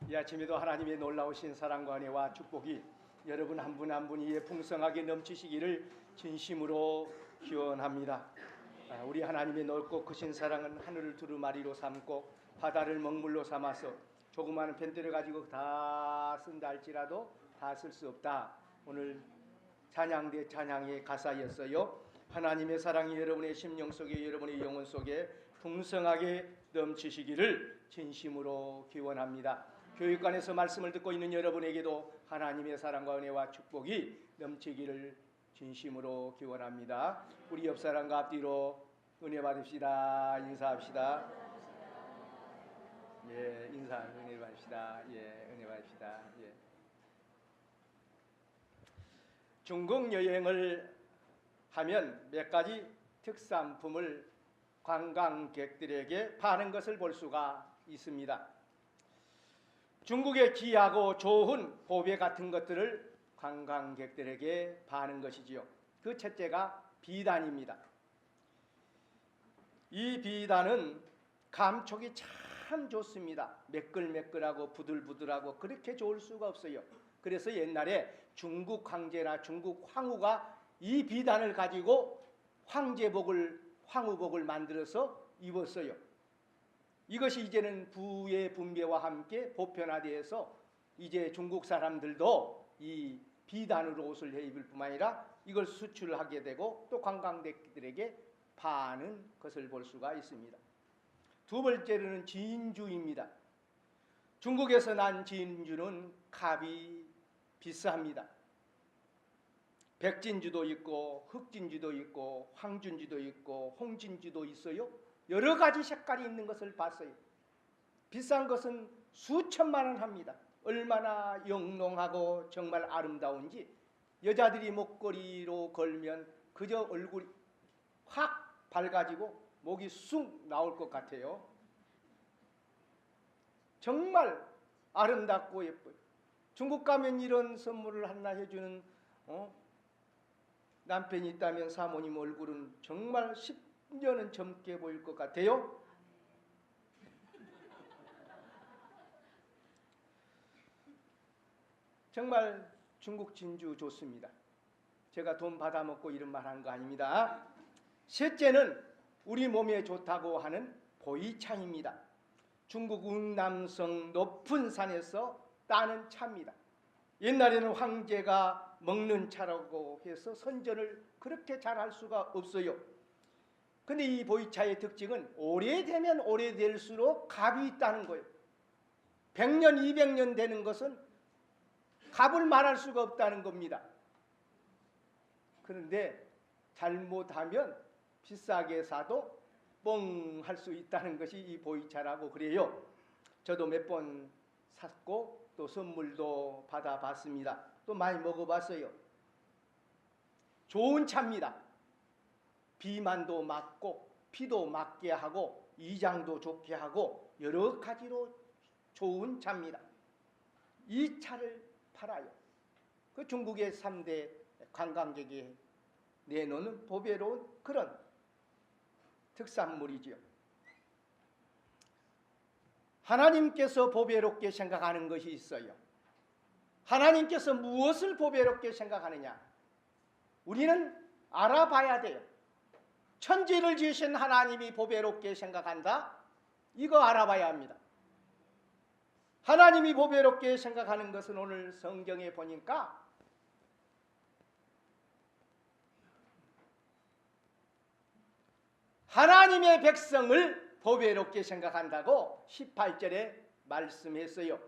이 아침에도 하나님의 놀라우신 사랑과 은혜와 축복이 여러분 한 분 한 분이 풍성하게 넘치시기를 진심으로 기원합니다. 우리 하나님의 넓고 크신 사랑은 하늘을 두루마리로 삼고 바다를 먹물로 삼아서 조그마한 펜대를 가지고 다 쓴다 할지라도 다 쓸 수 없다. 오늘 찬양대 찬양의 가사였어요. 하나님의 사랑이 여러분의 심령 속에, 여러분의 영혼 속에 풍성하게 넘치시기를 진심으로 기원합니다. 교육관에서 말씀을 듣고 있는 여러분에게도 하나님의 사랑과 은혜와 축복이 넘치기를 진심으로 기원합니다. 우리 옆 사람과 앞뒤로 은혜 받읍시다. 인사합시다. 예, 인사 은혜 받읍시다. 예, 은혜 받읍시다. 예. 중국 여행을 하면 몇 가지 특산품을 관광객들에게 파는 것을 볼 수가 있습니다. 중국의 귀하고 좋은 보배 같은 것들을 관광객들에게 파는 것이지요. 그 첫째가 비단입니다. 이 비단은 감촉이 참 좋습니다. 매끌매끌하고 부들부들하고 그렇게 좋을 수가 없어요. 그래서 옛날에 중국 황제나 중국 황후가 이 비단을 가지고 황후복을 만들어서 입었어요. 이것이 이제는 부의 분배와 함께 보편화되어서 이제 중국 사람들도 이 비단으로 옷을 입을 뿐만 아니라 이걸 수출하게 되고 또 관광객들에게 파는 것을 볼 수가 있습니다. 두 번째로는 진주입니다. 중국에서 난 진주는 값이 비쌉니다. 백진주도 있고 흑진주도 있고 황진주도 있고 홍진주도 있어요. 여러 가지 색깔이 있는 것을 봤어요. 비싼 것은 수천만 원 합니다. 얼마나 영롱하고 정말 아름다운지 여자들이 목걸이로 걸면 그저 얼굴이 확 밝아지고 목이 쑥 나올 것 같아요. 정말 아름답고 예뻐요. 중국 가면 이런 선물을 하나 해주는 남편이 있다면 사모님 얼굴은 정말 10년은 젊게 보일 것 같아요. 정말 중국 진주 좋습니다. 제가 돈 받아먹고 이런 말 하는 거 아닙니다. 셋째는 우리 몸에 좋다고 하는 보이차입니다. 중국 운남성 높은 산에서 따는 차입니다. 옛날에는 황제가 먹는 차라고 해서 선전을 그렇게 잘 할 수가 없어요. 근데 이 보이차의 특징은 오래되면 오래될수록 값이 있다는 거예요. 100년, 200년 되는 것은 값을 말할 수가 없다는 겁니다. 그런데 잘못하면 비싸게 사도 뻥 할 수 있다는 것이 이 보이차라고 그래요. 저도 몇 번 샀고 또 선물도 받아봤습니다. 또 많이 먹어봤어요. 좋은 차입니다. 비만도 막고 피도 막게 하고 위장도 좋게 하고 여러 가지로 좋은 차입니다. 이 차를 팔아요. 그 중국의 3대 관광객이 내놓는 보배로운 그런 특산물이지요. 하나님께서 보배롭게 생각하는 것이 있어요. 하나님께서 무엇을 보배롭게 생각하느냐? 우리는 알아봐야 돼요. 천지를 지으신 하나님이 보배롭게 생각한다? 이거 알아봐야 합니다. 하나님이 보배롭게 생각하는 것은 오늘 성경에 보니까 하나님의 백성을 보배롭게 생각한다고 18절에 말씀했어요.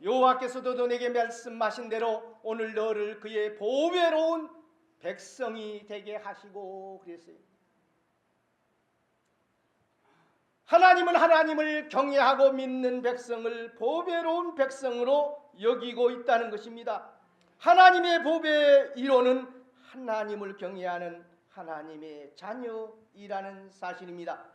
여호와께서도 내게 말씀하신 대로 오늘 너를 그의 보배로운 백성이 되게 하시고 그랬어요. 하나님은 하나님을 경외하고 믿는 백성을 보배로운 백성으로 여기고 있다는 것입니다. 하나님의 보배 1호는 하나님을 경외하는 하나님의 자녀이라는 사실입니다.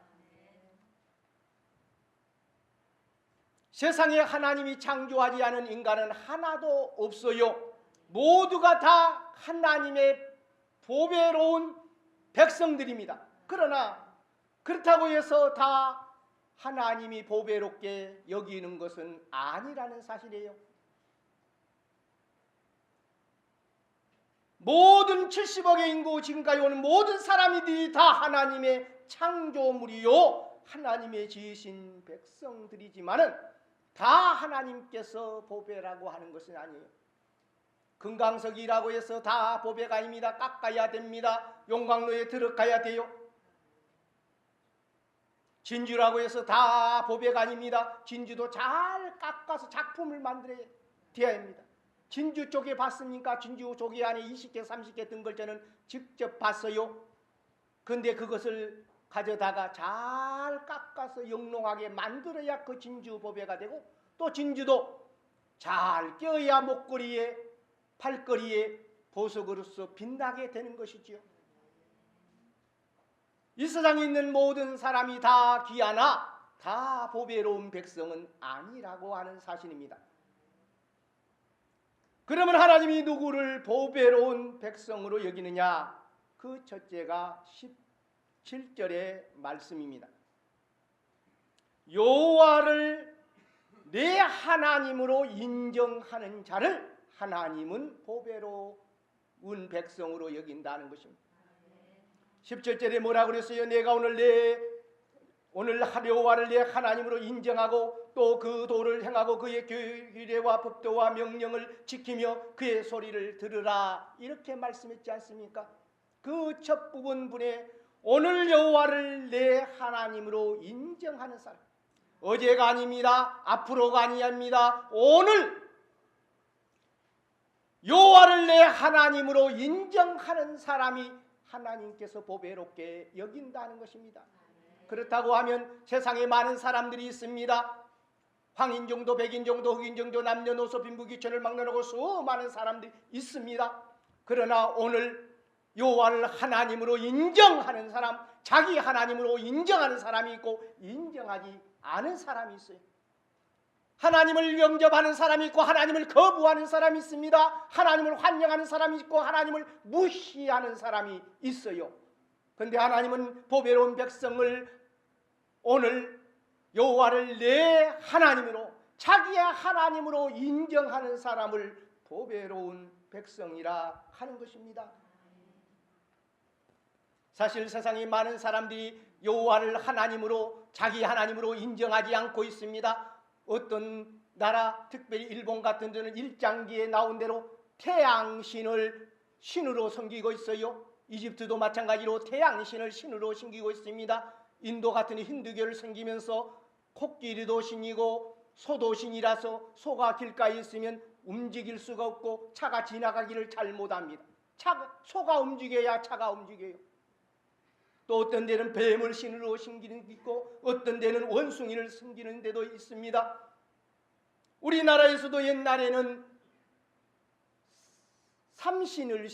세상에 하나님이 창조하지 않은 인간은 하나도 없어요. 모두가 다 하나님의 보배로운 백성들입니다. 그러나 그렇다고 해서 다 하나님이 보배롭게 여기는 것은 아니라는 사실이에요. 모든 70억의 인구 지금까지 오는 모든 사람들이 다 하나님의 창조물이요 하나님의 지으신 백성들이지만은 다 하나님께서 보배라고 하는 것은 아니에요. 금강석이라고 해서 다 보배가 아닙니다. 깎아야 됩니다. 용광로에 들어가야 돼요. 진주라고 해서 다 보배가 아닙니다. 진주도 잘 깎아서 작품을 만들어야 합니다. 진주 쪽에 봤습니까? 진주 조개 안에 20개 30개 든 걸 저는 직접 봤어요. 그런데 그것을 가져다가 잘 깎아서 영롱하게 만들어야 그 진주 보배가 되고, 또 진주도 잘 껴야 목걸이에 팔걸이에 보석으로서 빛나게 되는 것이지요. 이 세상에 있는 모든 사람이 다 귀하나 다 보배로운 백성은 아니라고 하는 사실입니다. 그러면 하나님이 누구를 보배로운 백성으로 여기느냐? 그 첫째가 17절의 말씀입니다. 여호와를 내 하나님으로 인정하는 자를 하나님은 보배로운 백성으로 여긴다는 것입니다. 17절에 뭐라고 그랬어요? 내가 오늘 여호와를 내 하나님으로 인정하고 또 그 도를 행하고 그의 규례와 법도와 명령을 지키며 그의 소리를 들으라, 이렇게 말씀했지 않습니까? 그 첫 부분에 오늘 여호와를 내 하나님으로 인정하는 사람, 어제가 아닙니다. 앞으로가 아닙니다. 오늘 여호와를 내 하나님으로 인정하는 사람이 하나님께서 보배롭게 여긴다는 것입니다. 그렇다고 하면 세상에 많은 사람들이 있습니다. 황인종도 백인종도 흑인종도 남녀노소 빈부귀천을 막론하고 수많은 사람들이 있습니다. 그러나 오늘 여호와를 하나님으로 인정하는 사람, 자기 하나님으로 인정하는 사람이 있고 인정하지 않은 사람이 있어요. 하나님을 영접하는 사람이 있고 하나님을 거부하는 사람이 있습니다. 하나님을 환영하는 사람이 있고 하나님을 무시하는 사람이 있어요. 그런데 하나님은 보배로운 백성을 오늘 여호와를 내 하나님으로, 자기의 하나님으로 인정하는 사람을 보배로운 백성이라 하는 것입니다. 사실 세상에 많은 사람들이 여호와를 하나님으로, 자기 하나님으로 인정하지 않고 있습니다. 어떤 나라, 특별히 일본 같은 데는 일장기에 나온 대로 태양신을 신으로 섬기고 있어요. 이집트도 마찬가지로 태양신을 신으로 섬기고 있습니다. 인도 같은 힌두교를 섬기면서 코끼리도 신이고 소도 신이라서 소가 길가에 있으면 움직일 수가 없고 차가 지나가기를 잘 못합니다. 소가 움직여야 차가 움직여요. 또 어떤 데는 뱀을 신으로 섬기는 데 있고 어떤 데는 원숭이를 섬기는 데도 있습니다. 우리나라에서도 옛날에는 삼신을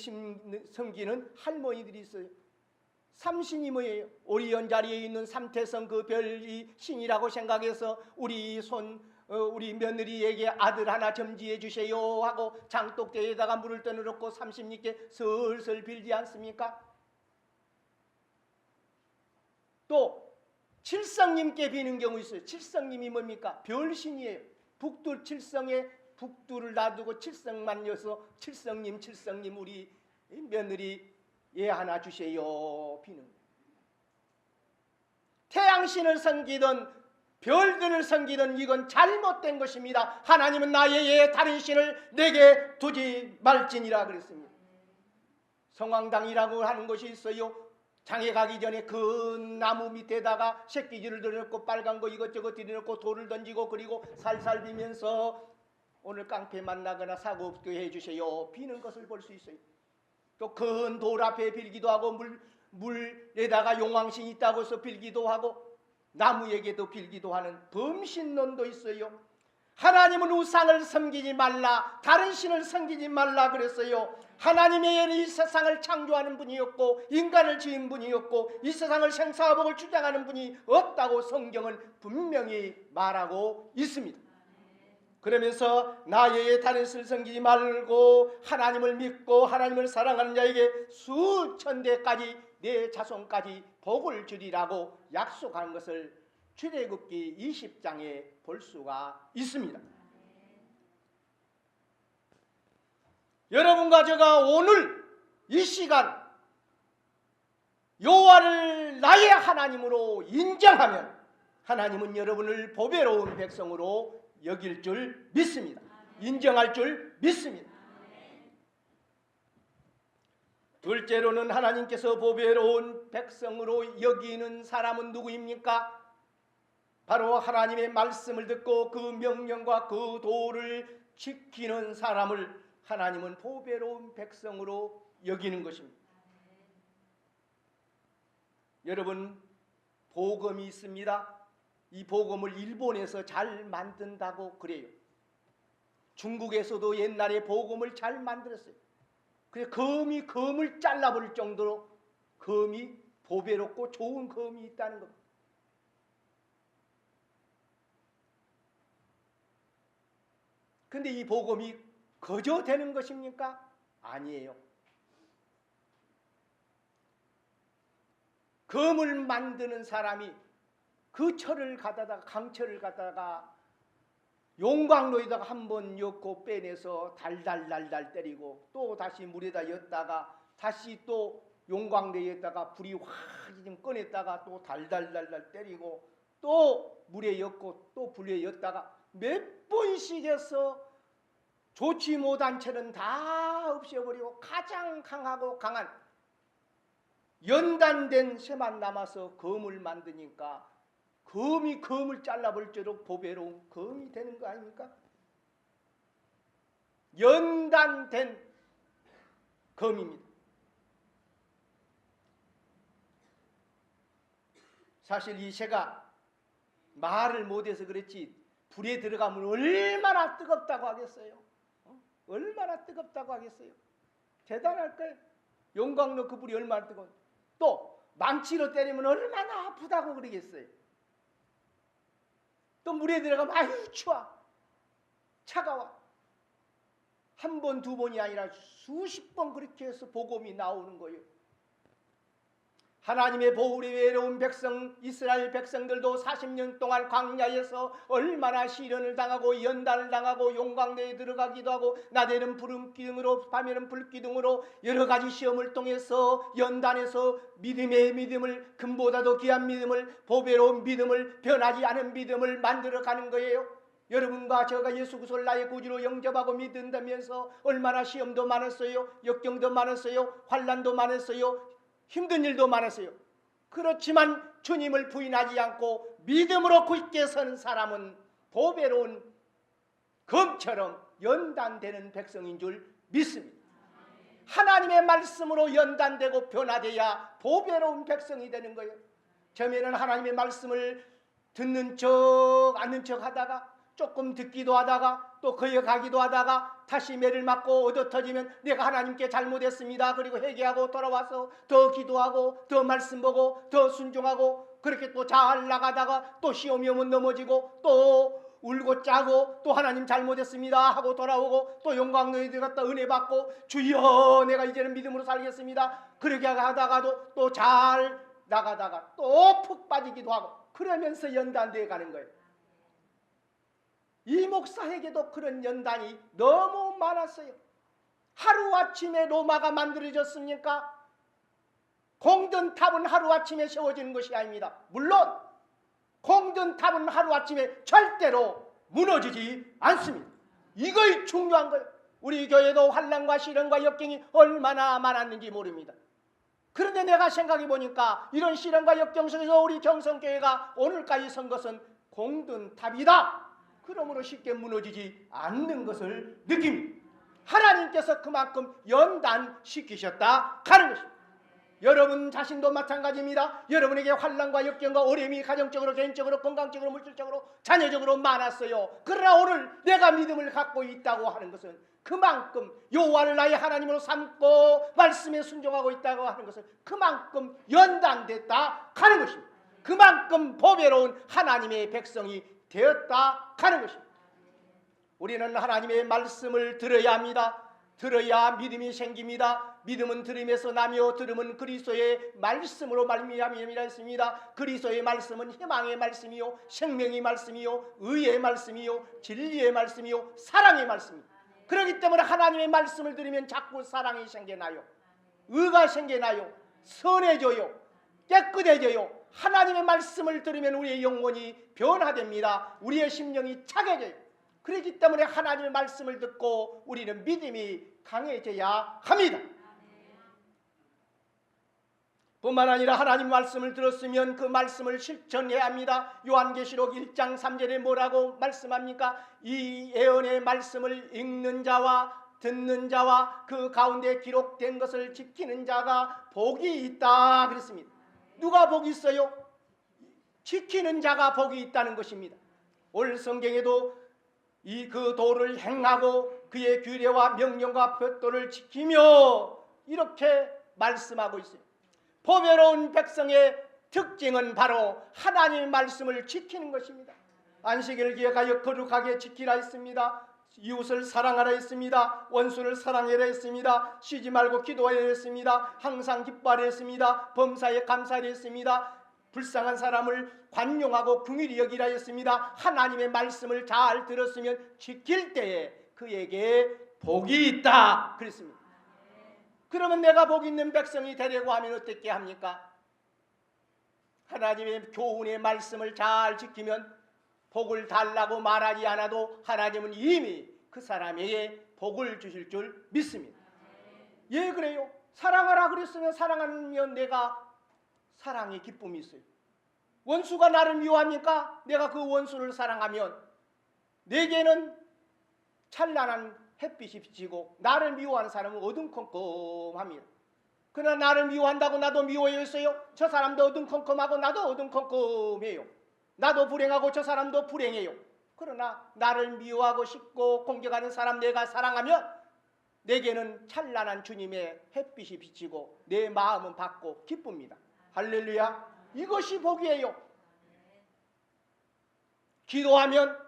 섬기는 할머니들이 있어요. 삼신이 뭐예요? 오리온 자리에 있는 삼태성 그 별이 신이라고 생각해서 우리 며느리에게 아들 하나 점지해 주세요 하고 장독대에다가 물을 떠넣고 삼십리께 슬슬 빌지 않습니까? 또 칠성님께 비는 경우 있어요. 칠성님이 뭡니까? 별신이에요. 북두 칠성에 북두를 놔두고 칠성만 여서 칠성님 우리 며느리 얘 하나 주세요 비는 거예요. 태양신을 섬기든 별들을 섬기든 이건 잘못된 것입니다. 하나님은 나의 예 다른 신을 내게 두지 말지니라 그랬습니다. 성황당이라고 하는 것이 있어요. 장에 가기 전에 그 나무 밑에다가 새끼줄을 들여놓고 빨간 거 이것저것 들여놓고 돌을 던지고 그리고 살살 비면서 오늘 깡패 만나거나 사고 없게 해주세요 비는 것을 볼 수 있어요. 또 큰 돌 앞에 빌기도 하고 물에다가 용왕신 있다고 해서 빌기도 하고 나무에게도 빌기도 하는 범신론도 있어요. 하나님은 우상을 섬기지 말라, 다른 신을 섬기지 말라 그랬어요. 하나님의 이 세상을 창조하는 분이었고 인간을 지은 분이었고 이 세상을 생사화복을 주장하는 분이 없다고 성경은 분명히 말하고 있습니다. 그러면서 나의 다른 신을 섬기지 말고 하나님을 믿고 하나님을 사랑하는 자에게 수천 대까지 내 자손까지 복을 주리라고 약속한 것을 출애굽기 20장에 볼 수가 있습니다. 여러분과 제가 오늘 이 시간 여호와를 나의 하나님으로 인정하면 하나님은 여러분을 보배로운 백성으로 여길 줄 믿습니다. 인정할 줄 믿습니다. 둘째로는 하나님께서 보배로운 백성으로 여기는 사람은 누구입니까? 바로 하나님의 말씀을 듣고 그 명령과 그 도를 지키는 사람을 하나님은 보배로운 백성으로 여기는 것입니다. 여러분, 복음이 있습니다. 이 복음을 일본에서 잘 만든다고 그래요. 중국에서도 옛날에 복음을 잘 만들었어요. 그래서 금을 잘라버릴 정도로 금이 보배롭고 좋은 금이 있다는 겁니다. 근데 이 복음이 거저 되는 것입니까? 아니에요. 금을 만드는 사람이 그 철을 갖다가 강철을 갖다가 용광로에다가 한번 엮고 빼내서 달달달달 때리고 또 다시 물에다 였다가 다시 또 용광로에다가 불이 확 좀 꺼냈다가 또 달달달달 때리고 또 물에 였고 또 불에 였다가 몇 번씩 해서 좋지 못한 철은 다 없애버리고 가장 강하고 강한 연단된 쇠만 남아서 금을 만드니까 금을 잘라버릴수록 보배로운 금이 되는 거 아닙니까? 연단된 금입니다. 사실 이 새가 말을 못해서 그렇지 불에 들어가면 얼마나 뜨겁다고 하겠어요? 얼마나 뜨겁다고 하겠어요? 대단할 거예요. 용광로 그 불이 얼마나 뜨거워. 또 망치로 때리면 얼마나 아프다고 그러겠어요. 또 물에 들어가면 아유 추워 차가워. 한 번 두 번이 아니라 수십 번 그렇게 해서 복음이 나오는 거예요. 하나님의 보혈의 외로운 백성 이스라엘 백성들도 40년 동안 광야에서 얼마나 시련을 당하고 연단을 당하고 용광로에 들어가기도 하고 낮에는 불기둥으로 밤에는 불기둥으로 여러 가지 시험을 통해서 연단해서 믿음을 금보다도 귀한 믿음을 보배로운 믿음을 변하지 않은 믿음을 만들어가는 거예요. 여러분과 제가 예수 그리스도를 나의 구주로 영접하고 믿는다면서 얼마나 시험도 많았어요. 역경도 많았어요. 환난도 많았어요. 힘든 일도 많았어요. 그렇지만 주님을 부인하지 않고 믿음으로 굳게 서는 사람은 보배로운 금처럼 연단되는 백성인 줄 믿습니다. 하나님의 말씀으로 연단되고 변화돼야 보배로운 백성이 되는 거예요. 처음에는 하나님의 말씀을 듣는 척 아는 척 하다가 조금 듣기도 하다가 또 거역하기도 하다가 다시 매를 맞고 얻어터지면 내가 하나님께 잘못했습니다. 그리고 회개하고 돌아와서 더 기도하고 더 말씀 보고 더 순종하고 그렇게 또 잘 나가다가 또 시험이 오면 넘어지고 또 울고 짜고 또 하나님 잘못했습니다 하고 돌아오고 또 영광로에 들어갔다 은혜 받고 주여 내가 이제는 믿음으로 살겠습니다. 그렇게 하다가도 또 잘 나가다가 또 푹 빠지기도 하고 그러면서 연단되어 가는 거예요. 이 목사에게도 그런 연단이 너무 많았어요. 하루아침에 로마가 만들어졌습니까? 공든탑은 하루아침에 세워지는 것이 아닙니다. 물론 공든탑은 하루아침에 절대로 무너지지 않습니다. 이것이 중요한 거예요. 우리 교회도 환난과 시련과 역경이 얼마나 많았는지 모릅니다. 그런데 내가 생각해 보니까 이런 시련과 역경 속에서 우리 경성교회가 오늘까지 선 것은 공든탑이다. 그러므로 쉽게 무너지지 않는 것을 느낍니다. 하나님께서 그만큼 연단시키셨다 하는 것입니다. 여러분 자신도 마찬가지입니다. 여러분에게 환난과 역경과 어려움이 가정적으로 개인적으로 건강적으로 물질적으로 자녀적으로 많았어요. 그러나 오늘 내가 믿음을 갖고 있다고 하는 것은 그만큼 여호와를 나의 하나님으로 삼고 말씀에 순종하고 있다고 하는 것은 그만큼 연단됐다 하는 것입니다. 그만큼 보배로운 하나님의 백성이 되었다 하는 것입니다. 우리는 하나님의 말씀을 들어야 합니다. 들어야 믿음이 생깁니다. 믿음은 들음에서 나며 들음은 그리스도의 말씀으로 말미암음이라 했습니다. 그리스도의 말씀은 희망의 말씀이요 생명의 말씀이요 의의 말씀이요 진리의 말씀이요 사랑의 말씀이요. 그렇기 때문에 하나님의 말씀을 들으면 자꾸 사랑이 생겨나요. 의가 생겨나요. 선해져요. 깨끗해져요. 하나님의 말씀을 들으면 우리의 영혼이 변화됩니다. 우리의 심령이 차게져요. 그렇기 때문에 하나님의 말씀을 듣고 우리는 믿음이 강해져야 합니다. 뿐만 아니라 하나님 말씀을 들었으면 그 말씀을 실천해야 합니다. 요한계시록 1장 3절에 뭐라고 말씀합니까? 이 예언의 말씀을 읽는 자와 듣는 자와 그 가운데 기록된 것을 지키는 자가 복이 있다 그랬습니다. 누가 복이 있어요? 지키는 자가 복이 있다는 것입니다. 오늘 성경에도 그 도를 행하고 그의 규례와 명령과 법도를 지키며 이렇게 말씀하고 있어요. 보배로운 백성의 특징은 바로 하나님의 말씀을 지키는 것입니다. 안식일을 기억하여 거룩하게 지키라 했습니다. 이웃을 사랑하라 했습니다. 원수를 사랑하라 했습니다. 쉬지 말고 기도하라 했습니다. 항상 기뻐하라 했습니다. 범사에 감사하라 했습니다. 불쌍한 사람을 관용하고 긍휼히 여기라 했습니다. 하나님의 말씀을 잘 들었으면 지킬 때에 그에게 복이 있다 그랬습니다. 그러면 내가 복 있는 백성이 되려고 하면 어떻게 합니까? 하나님의 교훈의 말씀을 잘 지키면 복을 달라고 말하지 않아도 하나님은 이미 그 사람에게 복을 주실 줄 믿습니다. 예, 그래요. 사랑하라 그랬으면 사랑하면 내가 사랑의 기쁨이 있어요. 원수가 나를 미워합니까? 내가 그 원수를 사랑하면 내게는 찬란한 햇빛이 비치고 나를 미워하는 사람은 어둠컴컴합니다. 그러나 나를 미워한다고 나도 미워했어요. 저 사람도 어둠컴컴하고 나도 어둠컴컴해요. 나도 불행하고 저 사람도 불행해요. 그러나 나를 미워하고 싶고 공격하는 사람 내가 사랑하면 내게는 찬란한 주님의 햇빛이 비치고 내 마음은 밝고 기쁩니다. 할렐루야. 이것이 복이에요. 기도하면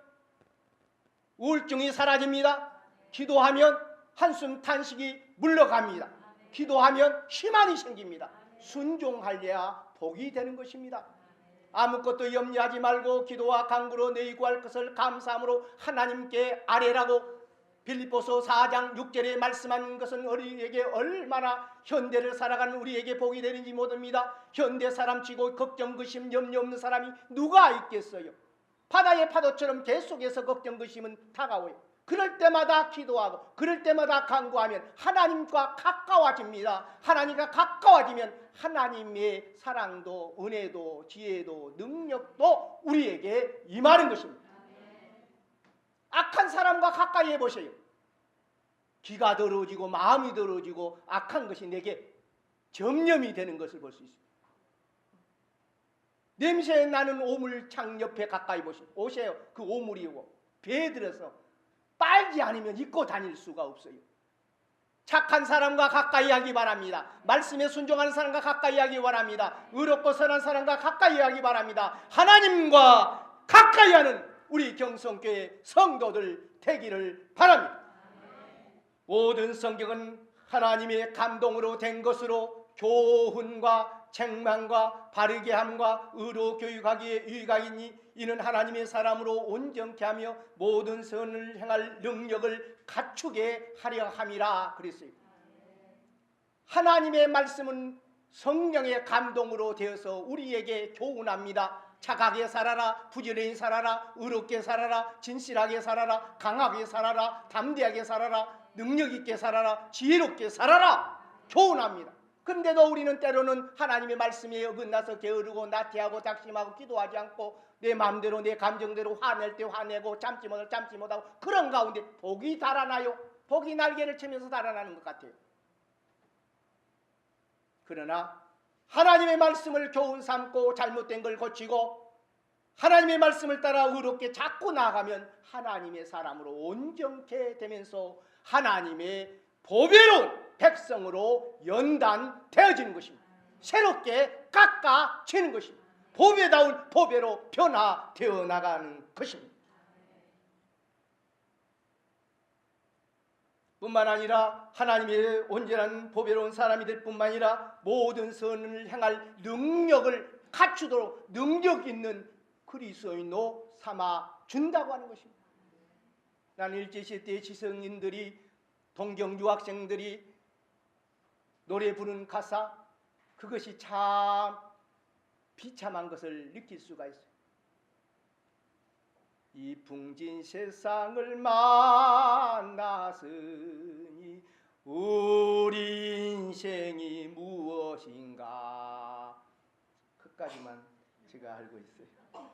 우울증이 사라집니다. 기도하면 한숨 탄식이 물러갑니다. 기도하면 희망이 생깁니다. 순종하려야 복이 되는 것입니다. 아무것도 염려하지 말고 기도와 간구로 너희 구할 것을 감사함으로 하나님께 아뢰라고 빌립보서 4장 6절에 말씀한 것은 우리에게 얼마나 현대를 살아가는 우리에게 복이 되는지 모릅니다. 현대 사람치고 걱정, 근심, 염려 없는 사람이 누가 있겠어요? 바다의 파도처럼 계속해서 걱정, 근심은 다가와요. 그럴 때마다 기도하고 그럴 때마다 간구하면 하나님과 가까워집니다. 하나님과 가까워지면 하나님의 사랑도 은혜도 지혜도 능력도 우리에게 임하는 것입니다. 악한 사람과 가까이 해보세요. 귀가 더러워지고 마음이 더러워지고 악한 것이 내게 점령이 되는 것을 볼 수 있습니다. 냄새 나는 오물창 옆에 가까이 오세요. 그 오물이고 배에 들어서 빨지 않으면 입고 다닐 수가 없어요. 착한 사람과 가까이 하기 바랍니다. 말씀에 순종하는 사람과 가까이 하기 바랍니다. 의롭고 선한 사람과 가까이 하기 바랍니다. 하나님과 가까이 하는 우리 경성교회 성도들 되기를 바랍니다. 모든 성경은 하나님의 감동으로 된 것으로 교훈과 책망과 바르게 함과 의로 교육하기에 유익가 있니 이는 하나님의 사람으로 온전케 하며 모든 선을 행할 능력을 갖추게 하려 함이라 그랬어요. 하나님의 말씀은 성령의 감동으로 되어서 우리에게 교훈합니다. 착하게 살아라, 부지런히 살아라, 의롭게 살아라, 진실하게 살아라, 강하게 살아라, 담대하게 살아라, 능력 있게 살아라, 지혜롭게 살아라 교훈합니다. 그런데도 우리는 때로는 하나님의 말씀에 어긋나서 게으르고 나태하고 작심하고 기도하지 않고 내 마음대로 내 감정대로 화낼 때 화내고 참지 못하고 그런 가운데 복이 달아나요. 복이 날개를 치면서 달아나는 것 같아요. 그러나 하나님의 말씀을 교훈 삼고 잘못된 걸 고치고 하나님의 말씀을 따라 의롭게 자꾸 나아가면 하나님의 사람으로 온전케 되면서 하나님의 보배로운 백성으로 연단되어지는 것입니다. 새롭게 깎아지는 것입니다. 보배다운 보배로 변화되어 나가는 것입니다. 뿐만 아니라 하나님의 온전한 보배로운 사람이 될 뿐만 아니라 모든 선을 행할 능력을 갖추도록 능력 있는 그리스도인으로 삼아 준다고 하는 것입니다. 나는 일제시대 지성인들이 동경 유학생들이 노래 부르는 가사, 그것이 참 비참한 것을 느낄 수가 있어요. 이 풍진 세상을 만났으니 우리 인생이 무엇인가, 그까지만 제가 알고 있어요.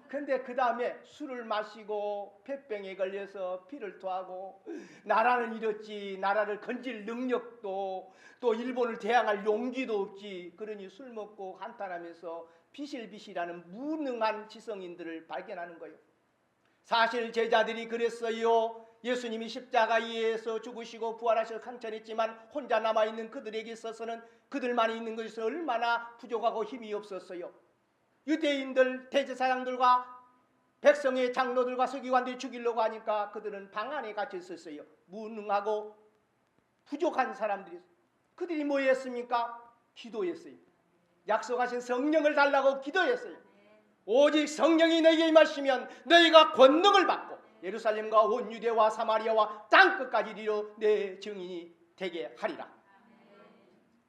근데 그 다음에 술을 마시고 폐병에 걸려서 피를 토하고 나라는 이렇지, 나라를 건질 능력도, 또 일본을 대항할 용기도 없지, 그러니 술 먹고 한탄하면서 비실비실하는 무능한 지성인들을 발견하는 거예요. 사실 제자들이 그랬어요. 예수님이 십자가에서 죽으시고 부활하셔서 강천했지만 혼자 남아있는 그들에게 있어서는 그들만이 있는 것에서 얼마나 부족하고 힘이 없었어요. 유대인들, 대제사장들과 백성의 장로들과 서기관들이 죽이려고 하니까 그들은 방 안에 갇혀 있었어요. 무능하고 부족한 사람들이. 그들이 뭐 했습니까? 기도했어요. 약속하신 성령을 달라고 기도했어요. 오직 성령이 너희에게 임하시면 너희가 권능을 받고 예루살렘과 온 유대와 사마리아와 땅끝까지 이르러 내 증인이 되게 하리라.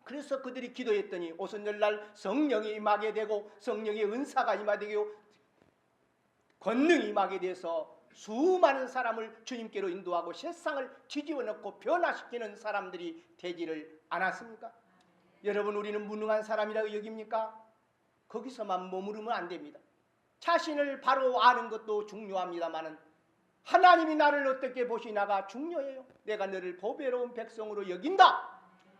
그래서 그들이 기도했더니 오순절날 성령이 임하게 되고 성령의 은사가 임하게 되고 권능이 임하게 돼서 수많은 사람을 주님께로 인도하고 세상을 뒤집어 놓고 변화시키는 사람들이 되지를 않았습니까? 여러분, 우리는 무능한 사람이라고 여깁니까? 거기서만 머무르면 안 됩니다. 자신을 바로 아는 것도 중요합니다마는 하나님이 나를 어떻게 보시나가 중요해요. 내가 너를 보배로운 백성으로 여긴다.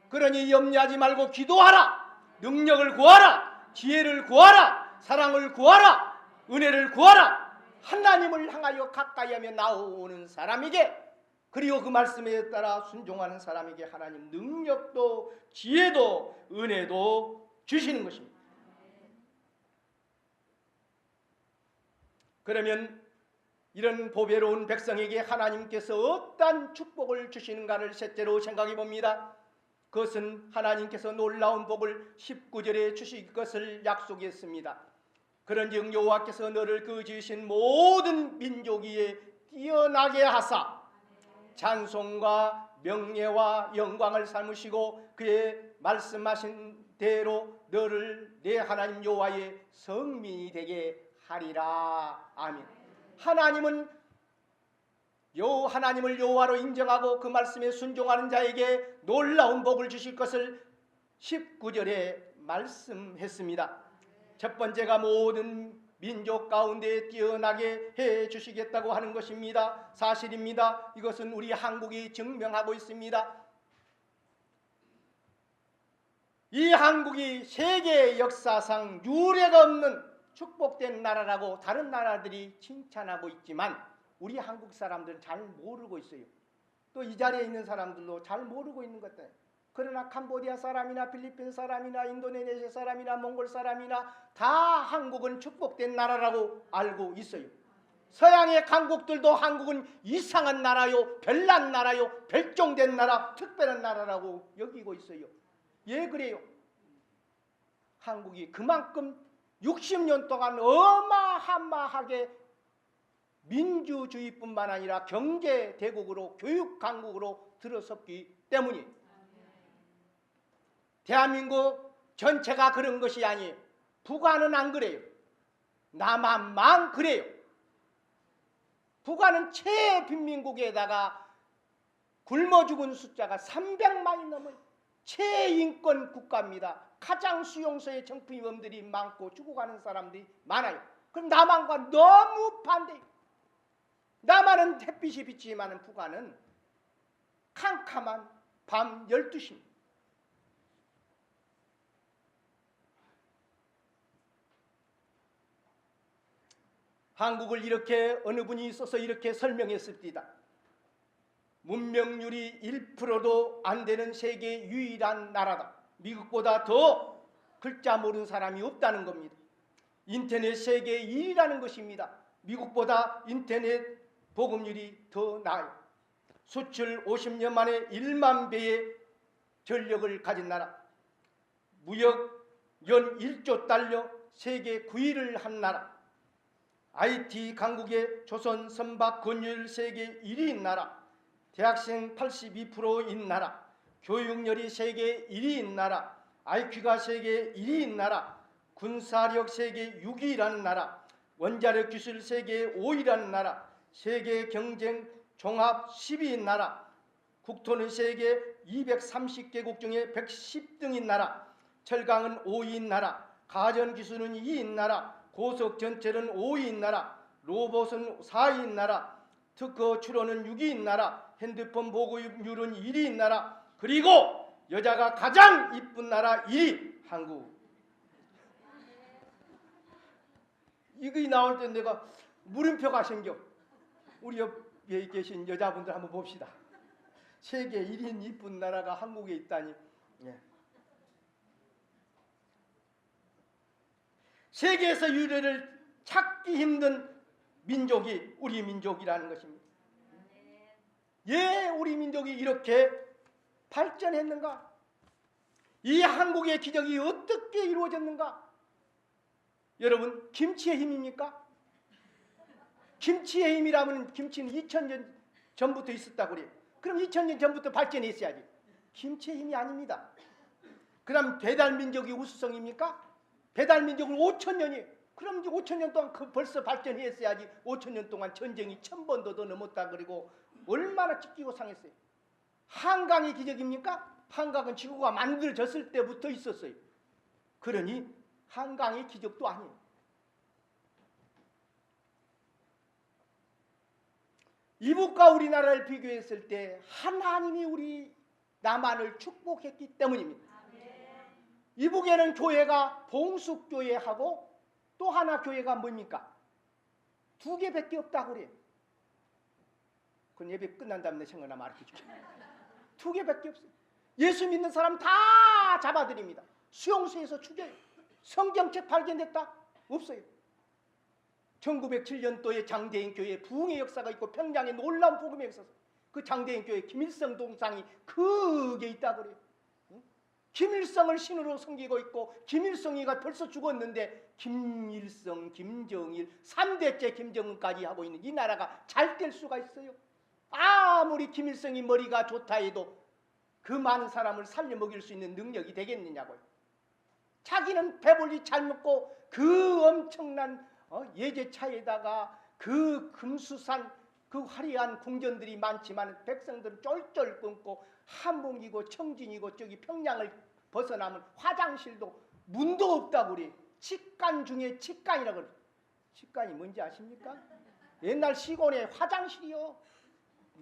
그러니 염려하지 말고 기도하라. 능력을 구하라. 지혜를 구하라. 사랑을 구하라. 은혜를 구하라. 하나님을 향하여 가까이 하며 나오는 사람에게, 그리고 그 말씀에 따라 순종하는 사람에게 하나님 능력도 지혜도 은혜도 주시는 것입니다. 그러면 이런 보배로운 백성에게 하나님께서 어떤 축복을 주시는가를 셋째로 생각해 봅니다. 그것은 하나님께서 놀라운 복을 19절에 주실 것을 약속했습니다. 그런즉 여호와께서 너를 그 지으신 모든 민족 위에 뛰어나게 하사 찬송과 명예와 영광을 삼으시고 그의 말씀하신 대로 너를 내 하나님 여호와의 성민이 되게 하리라. 아멘. 하나님을 여호와로 인정하고 그 말씀에 순종하는 자에게 놀라운 복을 주실 것을 19절에 말씀했습니다. 첫 번째가 모든 민족 가운데 뛰어나게 해 주시겠다고 하는 것입니다. 사실입니다. 이것은 우리 한국이 증명하고 있습니다. 이 한국이 세계 역사상 유례가 없는 축복된 나라라고 다른 나라들이 칭찬하고 있지만 우리 한국 사람들은 잘 모르고 있어요. 또 이 자리에 있는 사람들도 잘 모르고 있는 것 같아요. 그러나 캄보디아 사람이나 필리핀 사람이나 인도네시아 사람이나 몽골 사람이나 다 한국은 축복된 나라라고 알고 있어요. 서양의 강국들도 한국은 이상한 나라요, 별난 나라요, 별종된 나라, 특별한 나라라고 여기고 있어요. 예, 그래요. 한국이 그만큼 60년 동안 어마어마하게 민주주의뿐만 아니라 경제대국으로 교육강국으로 들어섰기 때문이에요. 대한민국 전체가 그런 것이 아니에요. 북한은 안 그래요. 남한만 그래요. 북한은 최빈민국에다가 굶어 죽은 숫자가 300만이 넘어요. 최인권 국가입니다. 가장 수용소에 정피범들이 많고 죽어가는 사람들이 많아요. 그럼 남한과 너무 반대예요. 남한은 햇빛이 비치지만 북한은 캄캄한 밤 12시입니다. 한국을 이렇게 어느 분이 있어서 이렇게 설명했습니다. 문명률이 1%도 안 되는 세계 유일한 나라다. 미국보다 더 글자 모르는 사람이 없다는 겁니다. 인터넷 세계 1위라는 것입니다. 미국보다 인터넷 보급률이 더 나아요. 수출 50년 만에 1만 배의 전력을 가진 나라, 무역 연 1조 달러 세계 9위를 한 나라, IT 강국의 조선 선박 권율 세계 1위인 나라, 대학생 82%인 나라, 교육열이 세계 1위인 나라, IQ가 세계 1위인 나라, 군사력 세계 6위라는 나라, 원자력 기술 세계 5위라는 나라, 세계 경쟁 종합 10위인 나라, 국토는 세계 230개국 중에 110등인 나라, 철강은 5위인 나라, 가전기술은 2위인 나라, 고속전철은 5위인 나라, 로봇은 4위인 나라, 특허 출원은 6위인 나라, 핸드폰 보급률은 1위인 나라, 그리고 여자가 가장 이쁜 나라 1위 한국. 이거 나올 때 내가 물음표가 생겨. 우리 옆에 계신 여자분들 한번 봅시다. 세계 1위 이쁜 나라가 한국에 있다니. 예. 세계에서 유래를 찾기 힘든 민족이 우리 민족이라는 것입니다. 예, 우리 민족이 이렇게 발전했는가? 이 한국의 기적이 어떻게 이루어졌는가? 여러분, 김치의 힘입니까? 김치의 힘이라면 김치는 2000년 전부터 있었다고 그래요. 그럼 2000년 전부터 발전했어야지. 김치의 힘이 아닙니다. 그럼 배달민족이 우수성입니까? 배달민족은 5000년이에요. 그럼 이제 5000년 동안 벌써 발전했어야지. 5000년 동안 전쟁이 1000번도 더 넘었다 그리고 얼마나 찢기고 상했어요. 한강의 기적입니까? 한강은 지구가 만들어졌을 때부터 있었어요. 그러니 한강의 기적도 아니에요. 이북과 우리나라를 비교했을 때 하나님이 우리 남한을 축복했기 때문입니다. 이북에는 교회가 봉숙교회하고 또 하나 교회가 뭡니까? 2개밖에 없다고 그래요. 그건 예배 끝난 다음에 생각나 말해줄게. 2개밖에 없어요. 예수 믿는 사람 다 잡아들입니다. 수용소에서 죽여요. 성경책 발견됐다? 없어요. 1907년도에 장대인 교회 부흥의 역사가 있고 평양에 놀라운 복음의 역사가 있어요. 그 장대인 교회 김일성 동상이 크게 있다고 그래요. 김일성을 신으로 섬기고 있고 김일성이가 벌써 죽었는데 김일성, 김정일, 3대째 김정은까지 하고 있는 이 나라가 잘 될 수가 있어요? 아무리 김일성이 머리가 좋다 해도 그 많은 사람을 살려 먹일 수 있는 능력이 되겠느냐고요. 자기는 배불리 잘 먹고 그 엄청난 예제차에다가 그 금수산 그 화려한 궁전들이 많지만 백성들은 쫄쫄 끊고 한복이고 청진이고 저기 평양을 벗어나면 화장실도 문도 없다고 그래. 직간 중에 직간이라고 그래. 직간이 뭔지 아십니까? 옛날 시골에 화장실이요.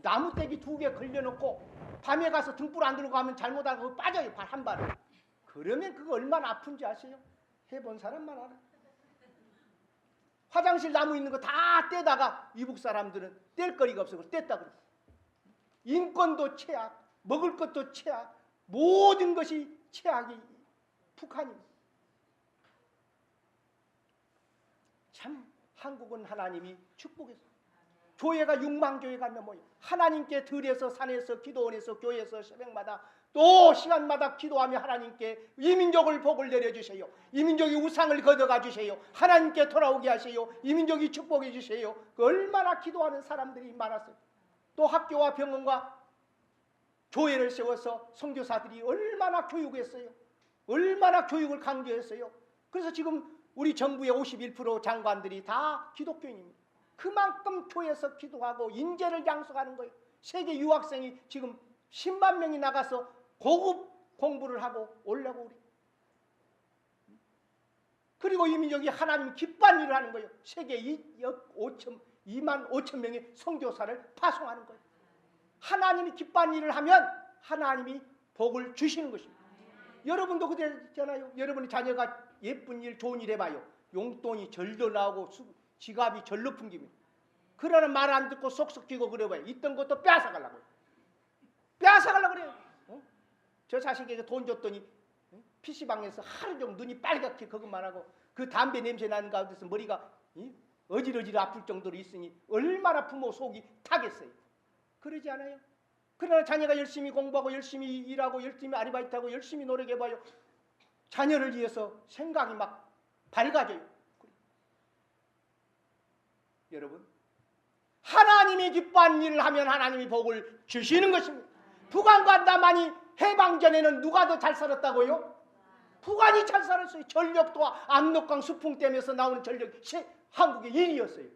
나무떼기 2개 걸려놓고 밤에 가서 등불 안 들고 가면 잘못하고 빠져요. 발 한 발을. 그러면 그거 얼마나 아픈지 아세요? 해본 사람만 알아. 화장실 나무 있는 거 다 떼다가 이북 사람들은 뗄 거리가 없어서 뗐다 그래. 인권도 최악, 먹을 것도 최악, 모든 것이 최악이 북한입니다. 참 한국은 하나님이 축복했어요. 교회가 6만 교회가 넘어요. 하나님께 들에서 산에서 기도원에서 교회에서 새벽마다 또 시간마다 기도하며 하나님께 이 민족을 복을 내려주세요. 이 민족이 우상을 걷어가 주세요. 하나님께 돌아오게 하세요. 이 민족이 축복해 주세요. 얼마나 기도하는 사람들이 많았어요. 또 학교와 병원과 교회를 세워서 선교사들이 얼마나 교육했어요. 얼마나 교육을 강조했어요. 그래서 지금 우리 정부의 51% 장관들이 다 기독교인입니다. 그만큼 교회에서 기도하고 인재를 양성하는 거예요. 세계 유학생이 지금 10만 명이 나가서 고급 공부를 하고 올라고 우리. 그리고 이 민족이 하나님 기뻐하는 일을 하는 거예요. 세계 2만 5천 명의 선교사를 파송하는 거예요. 하나님이 기뻐하는 일을 하면 하나님이 복을 주시는 것입니다. 여러분도 그랬잖아요. 여러분의 자녀가 예쁜 일, 좋은 일 해봐요. 용돈이 절도 나오고 지갑이 절로 풍깁니다. 그러나 말 안 듣고 쏙쏙 끼고 그래봐요. 있던 것도 빼앗아가려고요. 빼앗아가려고 그래요. 저 자식에게 돈 줬더니 PC방에서 하루 종일 눈이 빨갛게 그것만 하고 그 담배 냄새 나는 가운데서 머리가 어지러지러 아플 정도로 있으니 얼마나 부모 속이 타겠어요. 그러지 않아요? 그러나 자녀가 열심히 공부하고 열심히 일하고 열심히 아르바이트하고 열심히 노력해봐요. 자녀를 위해서 생각이 막 밝아져요. 여러분, 하나님이 기뻐하는 일을 하면 하나님이 복을 주시는 것입니다. 북한과 남한이 해방 전에는 누가 더 잘 살았다고요? 북한이 잘 살았어요. 전력도 압록강 수풍댐에서 나오는 전력이 한국의 1위였어요.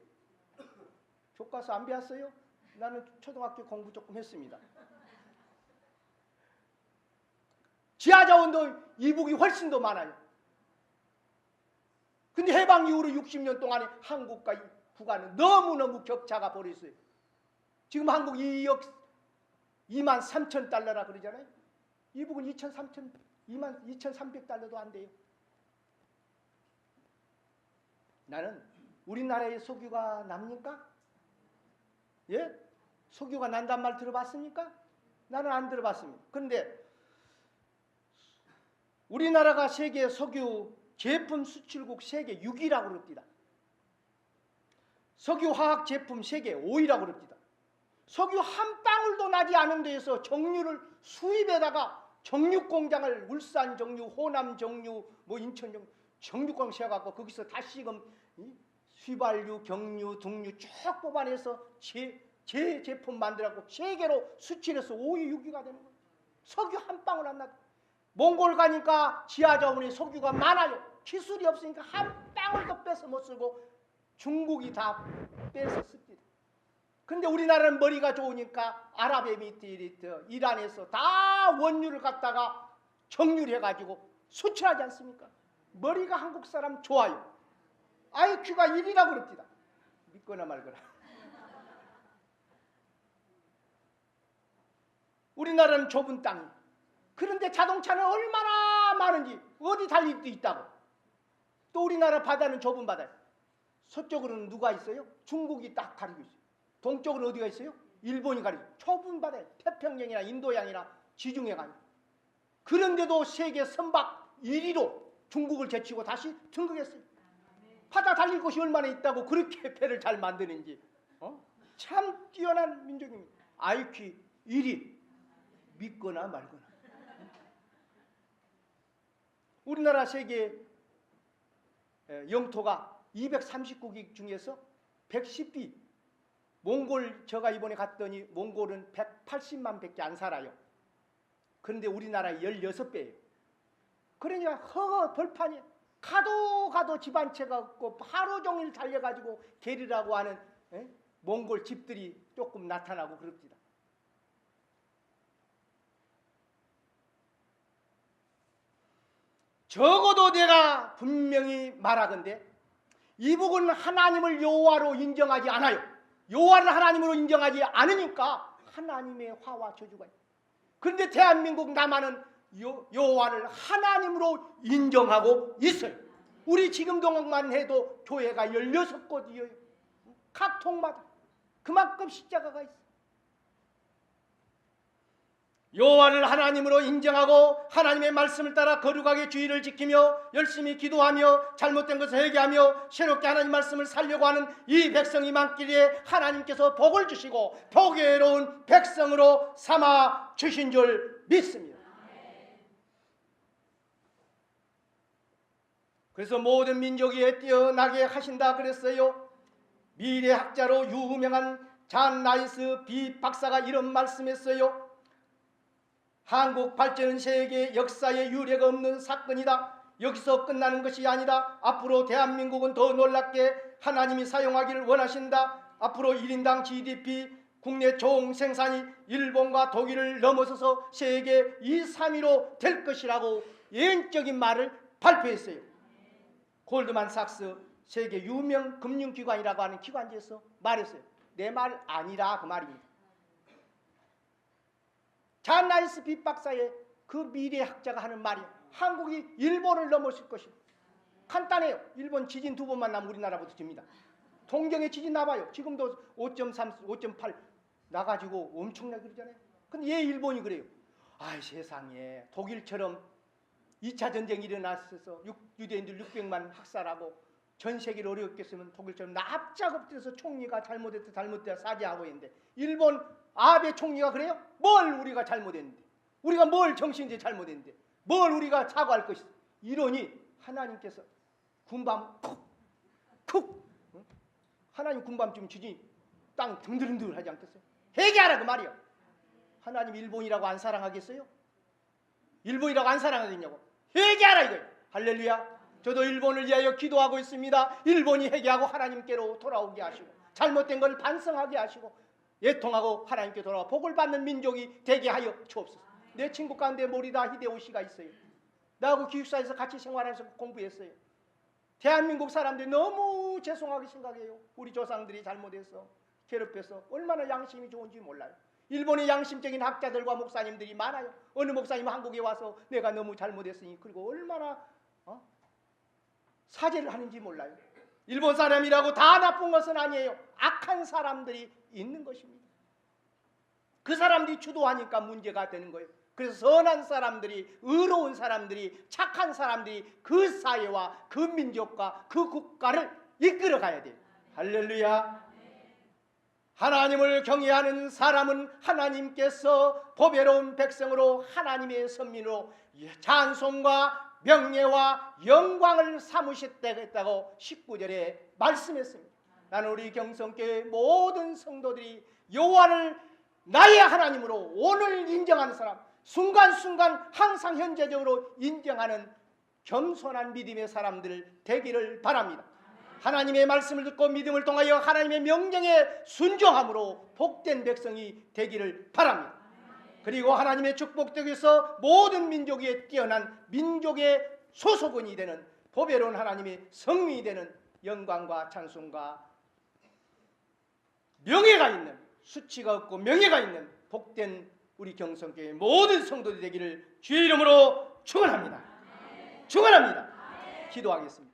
교과서 안 배웠어요? 나는 초등학교 공부 조금 했습니다. 지하자원도 이북이 훨씬 더 많아요. 근데 해방 이후로 60년 동안에 한국과 북한은 너무너무 격차가 벌어졌어요. 지금 한국 2억 2만 3천 달러라 그러잖아요. 이북은 2만 2,300달러도 안 돼요. 나는 우리나라에 석유가 납니까? 예? 석유가 난단 말 들어봤습니까? 나는 안 들어봤습니다. 그런데 우리나라가 세계 석유 제품 수출국 세계 6위라고 그럽니다. 석유 화학 제품 세계 5위라고 그럽니다. 석유 한 방울도 나지 않은 데에서 정유를 수입에다가 정육 공장을 울산 정유, 호남 정유, 뭐 인천 정유, 정육광 세워갖고 거기서 다시금 휘발유, 경유, 등유 쭉 뽑아내서 제 제품 만들어갖고 세계로 수출해서 5위, 6위가 되는 거예요. 석유 한 방울 안 나도. 몽골 가니까 지하자원에 석유가 많아요. 기술이 없으니까 한 방울도 뺏어 못 쓰고 중국이 다 뺏어 씁니다. 근데 우리나라는 머리가 좋으니까 아랍에미리트, 이란에서 다 원유를 갖다가 정유해가지고 수출하지 않습니까? 머리가 한국 사람 좋아요. IQ가 1이라고 그럽니다. 믿거나 말거나. 우리나라는 좁은 땅이. 그런데 자동차는 얼마나 많은지 어디 달릴 수 있다고. 또 우리나라 바다는 좁은 바다예요. 서쪽으로는 누가 있어요? 중국이 딱 가리고 있어요. 동쪽으로 어디가 있어요? 일본이 가리고 있어요. 좁은 바다예요. 태평양이나 인도양이나 지중해 가요. 그런데도 세계 선박 1위로 중국을 제치고 다시 등극했어요. 바다 달릴 곳이 얼마나 있다고 그렇게 배를 잘 만드는지. 참 뛰어난 민족입니다. IQ 1위. 믿거나 말거나. 우리나라 세계 영토가 239개 중에서 110위. 몽골 제가 이번에 갔더니 몽골은 180만 밖에 안 살아요. 그런데 우리나라 16배예요. 그러니까 허거 벌판이 가도 집 한 채가 없고 하루 종일 달려가지고 게리라고 하는 몽골 집들이 조금 나타나고 그럽니다. 적어도 내가 분명히 말하건대 이북은 하나님을 여호와로 인정하지 않아요. 여호와를 하나님으로 인정하지 않으니까 하나님의 화와 저주가 있어요. 그런데 대한민국 남한은 여호와를 하나님으로 인정하고 있어요. 우리 지금 동안만 해도 교회가 16곳이에요. 각 통마다 그만큼 십자가가 있어요. 여호와를 하나님으로 인정하고 하나님의 말씀을 따라 거룩하게 주의를 지키며 열심히 기도하며 잘못된 것을 회개하며 새롭게 하나님 말씀을 살려고 하는 이 백성이 많기에 하나님께서 복을 주시고 복의로운 백성으로 삼아 주신 줄 믿습니다. 그래서 모든 민족이 뛰어나게 하신다 그랬어요. 미래학자로 유명한 잔 나이스 비 박사가 이런 말씀했어요. 한국 발전은 세계 역사에 유례가 없는 사건이다. 여기서 끝나는 것이 아니다. 앞으로 대한민국은 더 놀랍게 하나님이 사용하기를 원하신다. 앞으로 1인당 GDP 국내 총생산이 일본과 독일을 넘어서서 세계 2, 3위로 될 것이라고 예언적인 말을 발표했어요. 골드만삭스 세계 유명 금융기관이라고 하는 기관지에서 말했어요. 내 말 아니라 그 말입니다. 잔 나이스 비 박사의 그 미래학자가 하는 말이에요. 한국이 일본을 넘어설 것이다. 간단해요. 일본 지진 2번만 나면 우리나라부터 집니다. 동경에 지진 나봐요. 지금도 5.3, 5.8 나가지고 엄청나게 그러잖아요. 근데 왜 일본이 그래요? 아 세상에 독일처럼 2차 전쟁이 일어났어서 유대인들 600만 학살하고 전 세계를 어렵게 했으면 독일처럼 납작 엎드려서 총리가 잘못했다 사죄하고 있는데 일본 아베 총리가 그래요? 뭘 우리가 잘못했는데, 우리가 뭘 정신이 잘못했는데, 뭘 우리가 사과할 것이다. 이러니 하나님께서 군밤 쿡 하나님 군밤 주지 땅 등들흔들 하지 않겠어요? 회개하라 그 말이요. 하나님 일본이라고 안 사랑하겠어요? 일본이라고 안 사랑하겠냐고. 회개하라 이거예요. 할렐루야. 저도 일본을 위하여 기도하고 있습니다. 일본이 회개하고 하나님께로 돌아오게 하시고 잘못된 걸 반성하게 하시고 애통하고 하나님께 돌아와 복을 받는 민족이 되게 하여 주옵소서. 내 친구 가운데 모리다 히데요시가 있어요. 나하고 기숙사에서 같이 생활해서 공부했어요. 대한민국 사람들이 너무 죄송하게 생각해요. 우리 조상들이 잘못해서 괴롭혀서 얼마나 양심이 좋은지 몰라요. 일본의 양심적인 학자들과 목사님들이 많아요. 어느 목사님은 한국에 와서 내가 너무 잘못했으니 그리고 얼마나 사죄를 하는지 몰라요. 일본 사람이라고 다 나쁜 것은 아니에요. 악한 사람들이 있는 것입니다. 그 사람들이 주도하니까 문제가 되는 거예요. 그래서 선한 사람들이, 의로운 사람들이, 착한 사람들이 그 사회와 그 민족과 그 국가를 이끌어 가야 돼요. 할렐루야. 하나님을 경외하는 사람은 하나님께서 보배로운 백성으로 하나님의 선민으로 찬송과 명예와 영광을 삼으셨다고 19절에 말씀했습니다. 나는 우리 경성교회 모든 성도들이 여호와를 나의 하나님으로 오늘 인정하는 사람, 순간순간 항상 현재적으로 인정하는 겸손한 믿음의 사람들 되기를 바랍니다. 하나님의 말씀을 듣고 믿음을 통하여 하나님의 명령에 순종함으로 복된 백성이 되기를 바랍니다. 그리고 하나님의 축복 속에서 모든 민족에 뛰어난 민족의 소속원이 되는 보배로운 하나님의 성민이 되는 영광과 찬송과 명예가 있는, 수치가 없고 명예가 있는 복된 우리 경성교회 모든 성도들이 되기를 주의 이름으로 축원합니다. 축원합니다. 기도하겠습니다.